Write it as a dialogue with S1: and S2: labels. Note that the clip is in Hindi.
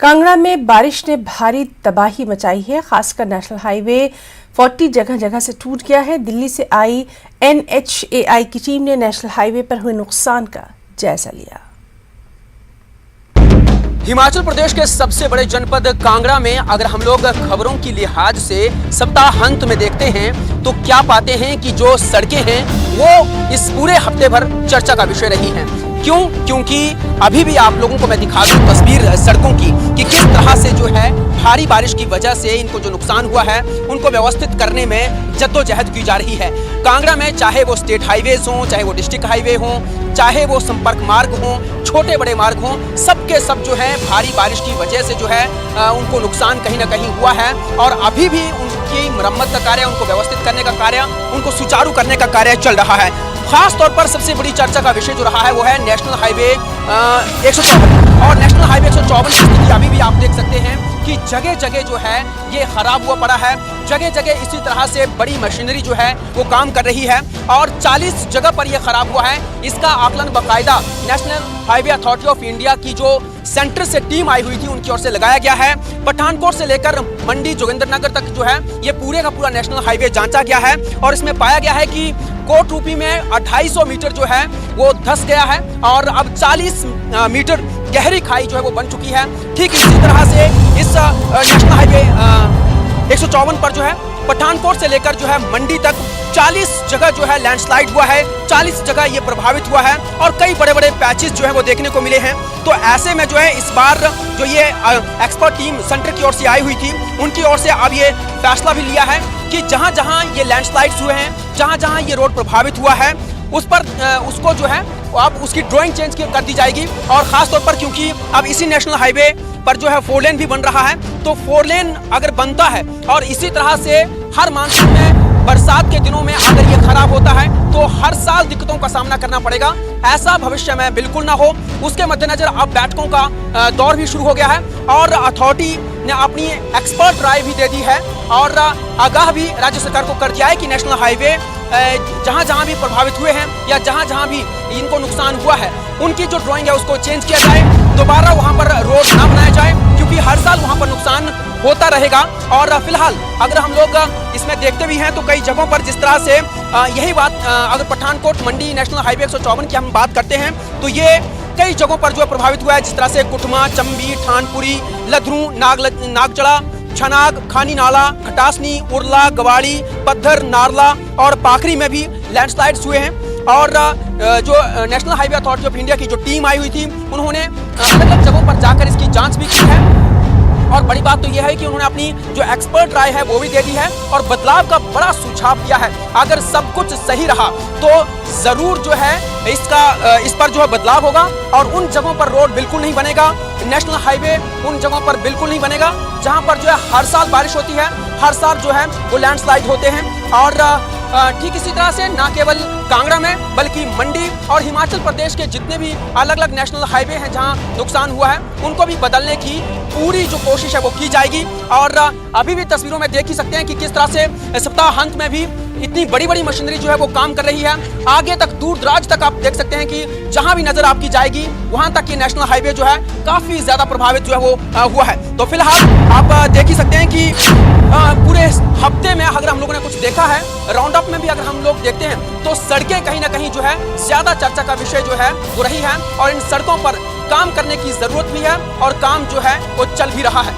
S1: कांगड़ा में बारिश ने भारी तबाही मचाई है। खासकर नेशनल हाईवे 40 जगह जगह से टूट गया है। दिल्ली से आई NHAI की टीम ने नेशनल हाईवे पर हुए नुकसान का जायजा लिया।
S2: हिमाचल प्रदेश के सबसे बड़े जनपद कांगड़ा में अगर हम लोग खबरों की लिहाज से सप्ताहांत में देखते हैं तो क्या पाते हैं कि जो सड़कें हैं वो इस पूरे हफ्ते भर चर्चा का विषय रही हैं। क्यों? क्योंकि अभी भी आप लोगों को मैं दिखा दूं तस्वीर सड़कों की कि किस तरह से जो है भारी बारिश की वजह से इनको जो नुकसान हुआ है उनको व्यवस्थित करने में जद्दोजहद की जा रही है। कांगड़ा में चाहे वो स्टेट हाईवेज हों, चाहे वो डिस्ट्रिक्ट हाईवे हों, चाहे वो संपर्क मार्ग हों, छोटे बड़े मार्ग हों, सबके सब जो है भारी बारिश की वजह से जो है उनको नुकसान कहीं ना कहीं हुआ है। और अभी भी उनकी मरम्मत का कार्य, उनको व्यवस्थित करने का कार्य, उनको सुचारू करने का कार्य चल रहा है। खास तौर पर सबसे बड़ी चर्चा का विषय जो रहा है वो है नेशनल हाईवे 154 और नेशनल हाईवे 154 की स्थिति अभी भी आप देख सकते हैं कि जगह जगह जो है ये खराब हुआ पड़ा है। जगह जगह इसी तरह से बड़ी मशीनरी जो है वो काम कर रही है और 40 जगह पर ये खराब हुआ है। इसका आकलन बाकायदा national highway authority of India की जो सेंटर से टीम आई हुई थी उनकी ओर से लगाया गया है। पठानकोट से लेकर मंडी जोगिंद्रनगर तक जो है ये पूरे का पूरा नेशनल हाईवे जांचा गया है और इसमें पाया गया है कि कोटरूपी में 250 मीटर जो है वो धंस गया है और अब 40 मीटर गहरी खाई जो है वो बन चुकी है। ठीक इसी तरह से इस नेशनल हाईवे 154 पर जो है पठानकोट से लेकर जो है मंडी तक 40 जगह जो है लैंडस्लाइड हुआ है, 40 जगह ये प्रभावित हुआ है और कई बड़े बड़े पैचेस जो है वो देखने को मिले हैं। तो ऐसे में जो है इस बार जो ये एक्सपर्ट टीम सेंटर की ओर से आई हुई थी उनकी ओर से अब ये फैसला भी लिया है कि जहां जहां ये लैंडस्लाइड्स हुए हैं, जहां जहां ये रोड प्रभावित हुआ है उस पर उसको जो है अब उसकी ड्राइंग चेंज कर दी जाएगी। और खास तौर पर क्योंकि अब इसी नेशनल हाईवे पर जो है 4 लेन भी बन रहा है, तो 4 लेन अगर बनता है और इसी तरह से हर मानसून में बरसात के दिनों में अगर ये खराब होता है तो हर साल दिक्कतों का सामना करना पड़ेगा। ऐसा भविष्य में बिल्कुल ना हो, उसके मद्देनजर अब बैठकों का दौर भी शुरू हो गया है और अथॉरिटी ने अपनी एक्सपर्ट राय भी दे दी है और आगाह भी राज्य सरकार को कर दिया है कि नेशनल हाईवे जहां जहां भी प्रभावित हुए हैं या जहां जहां भी इनको नुकसान हुआ है उनकी जो ड्राइंग है उसको चेंज किया जाए, दोबारा वहां पर रोड ना बनाया जाए क्योंकि हर साल वहां पर नुकसान होता रहेगा। और फिलहाल अगर हम लोग इसमें देखते भी हैं तो कई जगहों पर जिस तरह से यही बात अगर पठानकोट मंडी नेशनल हाईवे 154 की हम बात करते हैं तो ये कई जगहों पर जो प्रभावित हुआ है, जिस तरह से कुटमा, चंबी, ठानपुरी, लधरू, नागचड़ा, छनाग, खानी नाला, खटासनी, उरला, गवाड़ी, पत्थर, नारला और पाखरी में भी लैंडस्लाइड्स हुए हैं। और जो national highway authority of India की जो टीम आई हुई थी उन्होंने अलग अलग जगहों पर जाकर इसकी जांच भी की है और बड़ी बात तो यह है कि उन्होंने अपनी जो एक्सपर्ट राय है वो भी दे दी है और बदलाव का बड़ा सुझाव दिया है। अगर सब कुछ सही रहा तो जरूर जो है इस पर जो है बदलाव होगा और उन जगहों पर रोड बिल्कुल नहीं बनेगा, नेशनल हाईवे उन जगहों पर बिल्कुल नहीं बनेगा जहां पर जो है हर साल बारिश होती है, हर साल जो है वो लैंडस्लाइड होते हैं। और ठीक इसी तरह से ना केवल कांगड़ा में बल्कि मंडी और हिमाचल प्रदेश के जितने भी अलग अलग नेशनल हाईवे हैं जहां नुकसान हुआ है उनको भी बदलने की पूरी जो कोशिश है वो की जाएगी। और अभी भी तस्वीरों में देख ही सकते हैं कि किस तरह से सप्ताहांत में भी इतनी बड़ी बड़ी मशीनरी जो है वो काम कर रही है। आगे तक दूर दराज तक आप देख सकते हैं कि जहां भी नजर आपकी जाएगी वहां तक ये नेशनल हाईवे जो है काफी ज्यादा प्रभावित जो है वो हुआ है। तो फिलहाल आप देख ही सकते हैं कि पूरे हफ्ते में अगर हम लोगों ने कुछ देखा है, राउंड अप में भी अगर हम लोग देखते हैं तो सड़कें कहीं ना कहीं जो है ज्यादा चर्चा का विषय जो है वो रही है और इन सड़कों पर काम करने की जरूरत भी है और काम जो है वो चल भी रहा है।